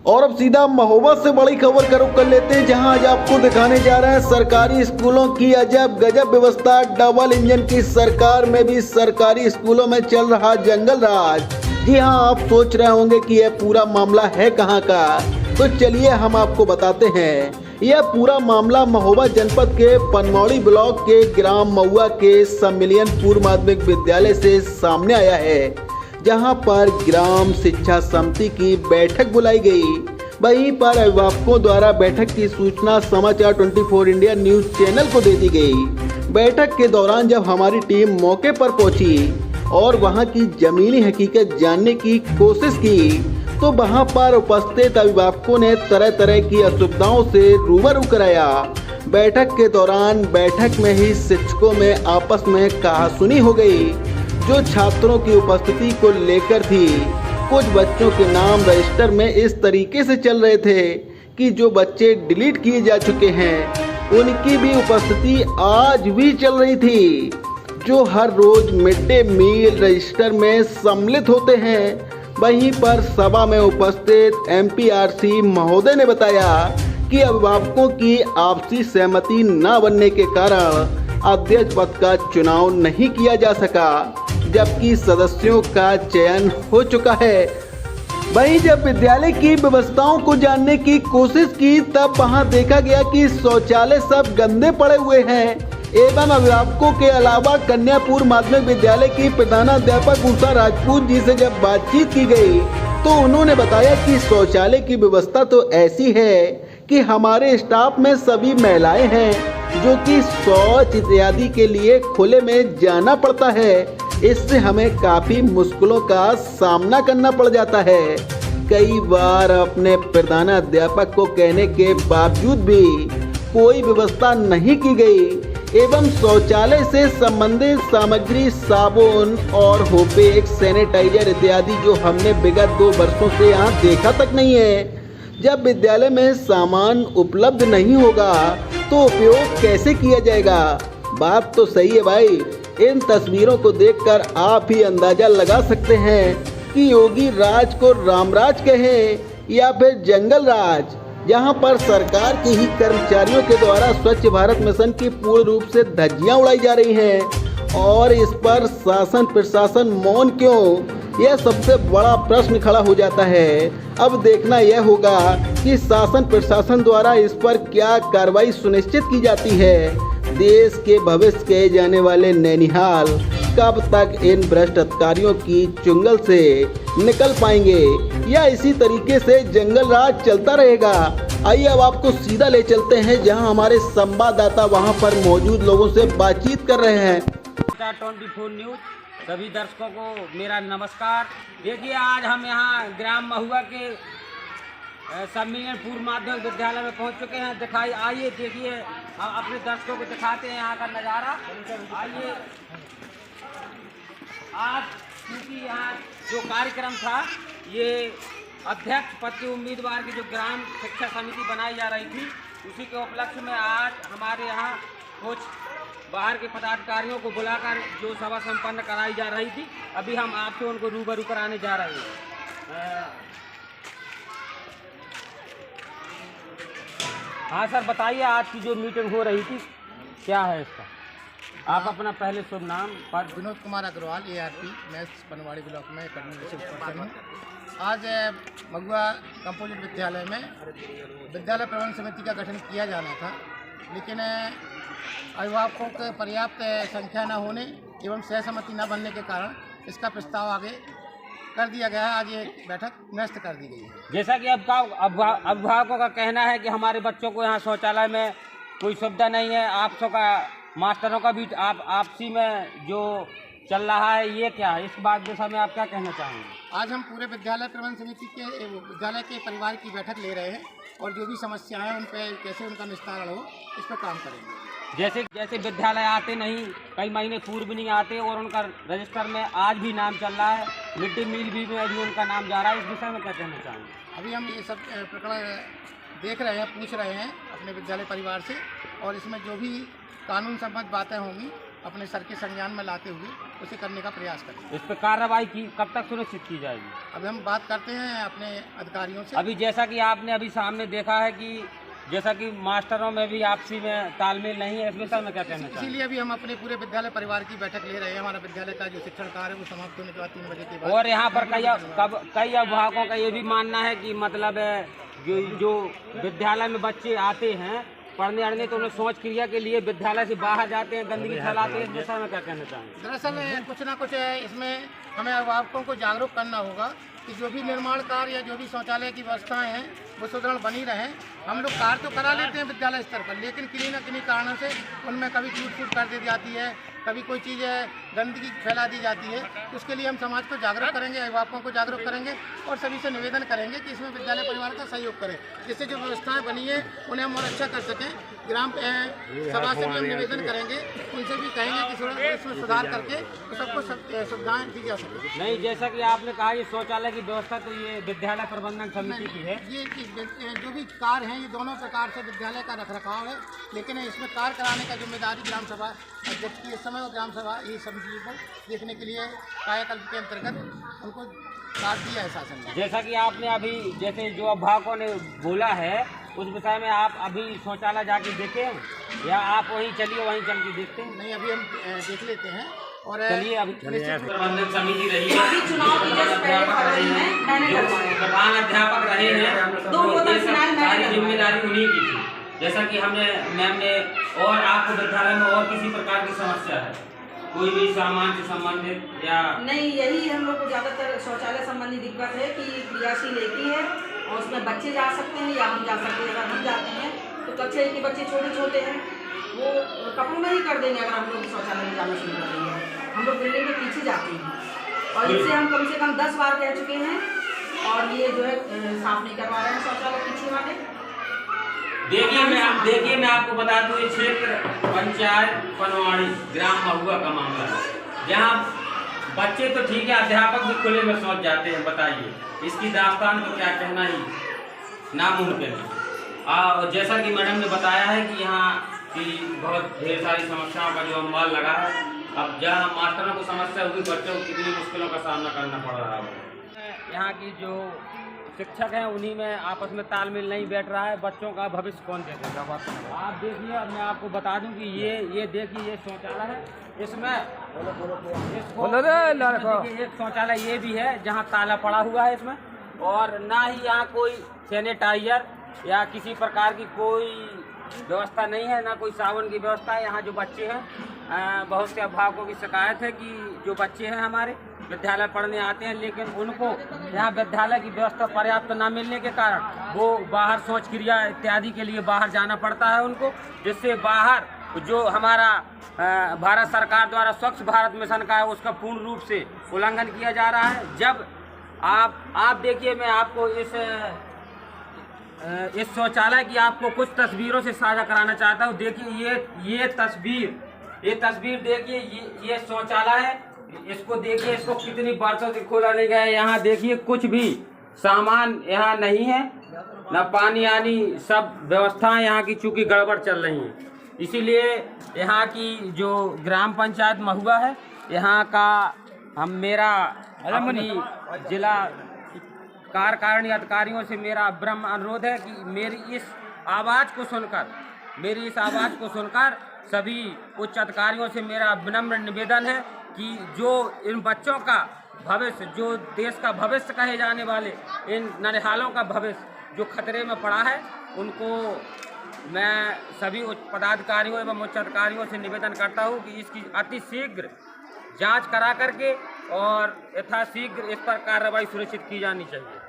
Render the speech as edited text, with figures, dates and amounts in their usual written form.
और अब सीधा महोबा से बड़ी खबर का रुख कर लेते हैं, जहां आज आपको दिखाने जा रहे हैं सरकारी स्कूलों की अजब गजब व्यवस्था। डबल इंजन की सरकार में भी सरकारी स्कूलों में चल रहा जंगल राज। जी हां, आप सोच रहे होंगे कि यह पूरा मामला है कहां का, तो चलिए हम आपको बताते हैं। यह पूरा मामला महोबा जनपद के पनमौड़ी ब्लॉक के ग्राम महुआ के सम्मिलियन पूर्व माध्यमिक विद्यालय से सामने आया है, जहां पर ग्राम शिक्षा समिति की बैठक बुलाई गई। वहीं पर अभिभावकों द्वारा बैठक की सूचना समाचार 24 इंडिया न्यूज चैनल को दे दी गई। बैठक के दौरान जब हमारी टीम मौके पर पहुंची और वहां की जमीनी हकीकत जानने की कोशिश की, तो वहां पर उपस्थित अभिभावकों ने तरह तरह की असुविधाओं से रूबरू कराया। बैठक के दौरान बैठक में ही शिक्षकों में आपस में कहासुनी हो गई, जो छात्रों की उपस्थिति को लेकर थी। कुछ बच्चों के नाम रजिस्टर में इस तरीके से चल रहे थे कि जो बच्चे डिलीट किए जा चुके हैं उनकी भी उपस्थिति आज भी चल रही थी, जो हर रोज मिड डे मील रजिस्टर में सम्मिलित होते हैं। वहीं पर सभा में उपस्थित एमपीआरसी महोदय ने बताया कि अभिभावकों की आपसी सहमति न बनने के कारण अध्यक्ष पद का चुनाव नहीं किया जा सका, जबकि सदस्यों का चयन हो चुका है। वहीं जब विद्यालय की व्यवस्थाओं को जानने की कोशिश की, तब वहां देखा गया कि शौचालय सब गंदे पड़े हुए हैं। एवं अभिभावकों के अलावा कन्या पूर्व माध्यमिक विद्यालय की प्रधानाध्यापक उषा राजपूत जी से जब बातचीत की गई, तो उन्होंने बताया कि शौचालय की व्यवस्था तो ऐसी है कि हमारे स्टाफ में सभी महिलाएं हैं, जो कि शौच इत्यादि के लिए खुले में जाना पड़ता है। इससे हमें काफ़ी मुश्किलों का सामना करना पड़ जाता है। कई बार अपने प्रधानाध्यापक को कहने के बावजूद भी कोई व्यवस्था नहीं की गई एवं शौचालय से संबंधित सामग्री साबुन और होपेक, सैनिटाइजर इत्यादि जो हमने विगत 2 वर्षों से यहाँ देखा तक नहीं है। जब विद्यालय में सामान उपलब्ध नहीं होगा तो उपयोग कैसे किया जाएगा? बात तो सही है भाई। इन तस्वीरों को देखकर आप ही अंदाजा लगा सकते हैं कि योगी राज को रामराज कहें या फिर जंगल राज, जहां पर सरकार के ही कर्मचारियों के द्वारा स्वच्छ भारत मिशन की पूर्ण रूप से धज्जियां उड़ाई जा रही हैं। और इस पर शासन प्रशासन मौन क्यों, यह सबसे बड़ा प्रश्न खड़ा हो जाता है। अब देखना यह होगा कि शासन प्रशासन द्वारा इस पर क्या कार्रवाई सुनिश्चित की जाती है। देश के भविष्य कहे जाने वाले नैनीहाल कब तक इन भ्रष्ट अधिकारियों की चुंगल से निकल पाएंगे, या इसी तरीके से जंगल राज चलता रहेगा? आइए अब आपको सीधा ले चलते हैं जहां हमारे संवाददाता वहां पर मौजूद लोगों से बातचीत कर रहे हैं। 24 न्यूज सभी दर्शकों को मेरा नमस्कार। देखिए, आज हम यहाँ ग्राम महुआ के सम्मिलियन पूर्व माध्यमिक विद्यालय में पहुँच चुके हैं। दिखाई आइए, देखिए, हम अपने दर्शकों को दिखाते हैं यहाँ का नज़ारा। आइए, आज क्योंकि यहाँ जो कार्यक्रम था, ये अध्यक्ष पद के उम्मीदवार की जो ग्राम शिक्षा समिति बनाई जा रही थी, उसी के उपलक्ष्य में आज हमारे यहाँ कुछ बाहर के पदाधिकारियों को बुलाकर जो सभा संपन्न कराई जा रही थी, अभी हम आपसे उनको रूबरू कराने जा रहे हैं। हाँ सर, बताइए, आज की जो मीटिंग हो रही थी क्या है इसका? आप अपना पहले शुभ नाम। विनोद कुमार अग्रवाल, ARP मैथ्स पनवाड़ी ब्लॉक में एकेडमिक पर्सन हूँ। आज महुआ कंपोजिट विद्यालय में विद्यालय प्रबंधन समिति का गठन किया जाना था, लेकिन अभिभावकों के पर्याप्त संख्या न होने एवं सहसम्मति न बनने के कारण इसका प्रस्ताव आगे कर दिया गया है। आज ये बैठक निरस्त कर दी गई है। जैसा कि अभिभावकों का कहना है कि हमारे बच्चों को यहाँ शौचालय में कोई सुविधा नहीं है, आपसों का मास्टरों का भी आपसी में जो चल रहा है, ये क्या है? इस बात दिशा में आप क्या कहना चाहेंगे? आज हम पूरे विद्यालय प्रबंधन समिति के विद्यालय के परिवार की बैठक ले रहे हैं और जो भी समस्याएं हैं उन पर कैसे उनका निस्तारण हो, इस पर काम करेंगे। जैसे विद्यालय आते नहीं, कई महीने पूर्व नहीं आते और उनका रजिस्टर में आज भी नाम चल रहा है, मिड डे मील भी में अभी उनका नाम जा रहा है, इस विषय में क्या कहना चाहेंगे? अभी हम ये सब प्रकरण देख रहे हैं, पूछ रहे हैं अपने विद्यालय परिवार से, और इसमें जो भी कानून संबद्ध बातें होंगी अपने सर के संज्ञान में लाते हुए उसे करने का प्रयास करें। इस पर कार्रवाई की कब तक सुनिश्चित की जाएगी? अभी हम बात करते हैं अपने अधिकारियों से। अभी जैसा कि आपने अभी सामने देखा है कि जैसा कि मास्टरों में भी आपसी में तालमेल नहीं है, इसमें सर मैं क्या कहना चाहूँ? इसीलिए अभी हम अपने पूरे विद्यालय परिवार की बैठक ले रहे हैं। हमारा विद्यालय का जो शिक्षण कार्य है वो समाप्त होने के बाद 3 बजे के बाद। और यहाँ पर कई अभिभावकों का ये भी मानना है कि मतलब जो विद्यालय में बच्चे आते हैं पढ़ने अड़ने तो उन्हें सोच क्रिया के लिए विद्यालय से बाहर जाते हैं, गंदगी फैलाते हैं। इसमें सर मैं क्या कहना चाहूँगा? दरअसल कुछ ना कुछ इसमें हमें अभिभावकों को जागरूक करना होगा कि जो भी निर्माण कार्य या जो भी शौचालय की व्यवस्थाएं हैं वो सुदृढ़ बनी रहें। हम लोग कार्य तो करा लेते हैं विद्यालय स्तर पर, लेकिन किन्हीं न किन्हीं कारणों से उनमें कभी टूट कर दी जाती है, कभी कोई चीज़ गंदगी फैला दी जाती है। उसके लिए हम समाज को जागरूक करेंगे, अभिभावकों को जागरूक करेंगे और सभी से निवेदन करेंगे कि इसमें विद्यालय परिवार का सहयोग करें, जिससे जो व्यवस्थाएं बनी है उन्हें हम और अच्छा कर सकें। ग्राम सभा से भी हम निवेदन करेंगे, उनसे भी कहेंगे कि थोड़ा इसमें सुधार करके सबको सुविधाएँ दी जा सके। नहीं, जैसा कि आपने कहा ये शौचालय की व्यवस्था तो ये विद्यालय प्रबंधन समिति की है। ये जो भी कार्य हैं ये दोनों प्रकार से विद्यालय का रखरखाव है, लेकिन इसमें कार्य कराने का जिम्मेदारी ग्राम सभा अध्यक्ष की इस समय और ग्राम सभा ये समिति को देखने के लिए कायाकल्प के अंतर्गत उनको कार्य दिया है शासन ने। जैसा कि आपने अभी जैसे जो अभिभावकों ने बोला है उस विषय में आप अभी शौचालय जाके देखे हैं या आप वहीं चलिए वहीं चल के देखते हैं? नहीं, अभी हम देख लेते हैं और चलिए अभी प्रबंधन समिति रही है, चुनाव की जैसे पहले कर रही है, मैंने जो प्रधान अध्यापक रहे हैं दो बोतल फिनाइल मैंने सारी जिम्मेदारी उन्हीं की थी। जैसा कि हमने मैम ने और आपको विद्यालय में और किसी प्रकार की समस्या है कोई भी सामान से संबंधित या नहीं, यही हम लोग को ज़्यादातर शौचालय संबंधी दिक्कत है कि क्रियाशील एक ही है और उसमें बच्चे जा सकते हैं या हम जा सकते हैं। अगर हम जाते हैं तो कक्षा के बच्चे छोटे छोटे हैं, वो कपड़ों में ही कर देंगे। अगर हम लोग शौचालय में जाना शुरू कर देंगे, हम लोग बिल्डिंग के पीछे जाते हैं और इससे हम कम से कम 10 बार कह चुके हैं और ये जो है साफ नहीं करवा रहे हैं शौचालय पीछे वाले। देखिए मैं आपको बता दूं ये क्षेत्र पंचायत पनवाड़ी ग्राम महुआ का मामला है, जहां बच्चे तो ठीक है अध्यापक भी खुले में सोच जाते हैं। बताइए इसकी दास्तान को क्या कहना ही नामुमकिन है। जैसा कि मैडम ने बताया है कि यहाँ की बहुत ढेर सारी समस्याओं का जो अम्बाल लगा है। अब जहाँ मास्टरों को समस्या होगी, बच्चों को कितनी मुश्किलों का सामना करना पड़ रहा है। यहाँ की जो शिक्षक हैं उन्हीं में आपस में तालमेल नहीं बैठ रहा है। बच्चों का भविष्य कौन देखेगा? आप देखिए, अब मैं आपको बता दूं कि ये देखिए ये शौचालय है, इसमें एक शौचालय ये भी है जहां ताला पड़ा हुआ है इसमें, और ना ही यहाँ कोई सैनिटाइजर या किसी प्रकार की कोई व्यवस्था नहीं है, ना कोई साबुन की व्यवस्था है। यहाँ जो बच्चे हैं बहुत से अभिभावकों की शिकायत है कि जो बच्चे हैं हमारे विद्यालय पढ़ने आते हैं, लेकिन उनको यहाँ विद्यालय की व्यवस्था पर्याप्त न मिलने के कारण वो बाहर शौच क्रिया इत्यादि के लिए बाहर जाना पड़ता है उनको, जिससे बाहर जो हमारा भारत सरकार द्वारा स्वच्छ भारत मिशन का है उसका पूर्ण रूप से उल्लंघन किया जा रहा है। जब आप देखिए, मैं आपको इस शौचालय की आपको कुछ तस्वीरों से साझा कराना चाहता हूँ। देखिए ये तस्वीर देखिए, ये शौचालय है, इसको देखिए, इसको कितनी वर्षों से खोला नहीं गया है। यहाँ देखिए कुछ भी सामान यहाँ नहीं है, न पानी आनी, सब व्यवस्थाएं यहाँ की चूंकि गड़बड़ चल रही हैं। इसीलिए यहाँ की जो ग्राम पंचायत महुआ है, यहाँ का मेरा अपनी जिला कार्यकारिणी अधिकारियों से मेरा विनम्र अनुरोध है कि मेरी इस आवाज़ को सुनकर सभी उच्च अधिकारियों से मेरा विनम्र निवेदन है कि जो इन बच्चों का भविष्य, जो देश का भविष्य कहे जाने वाले इन ननिहालों का भविष्य जो खतरे में पड़ा है, उनको मैं सभी उच्च पदाधिकारियों एवं उच्च अधिकारियों से निवेदन करता हूं कि इसकी अति शीघ्र जांच करा करके और यथाशीघ्र इस पर कार्रवाई सुनिश्चित की जानी चाहिए।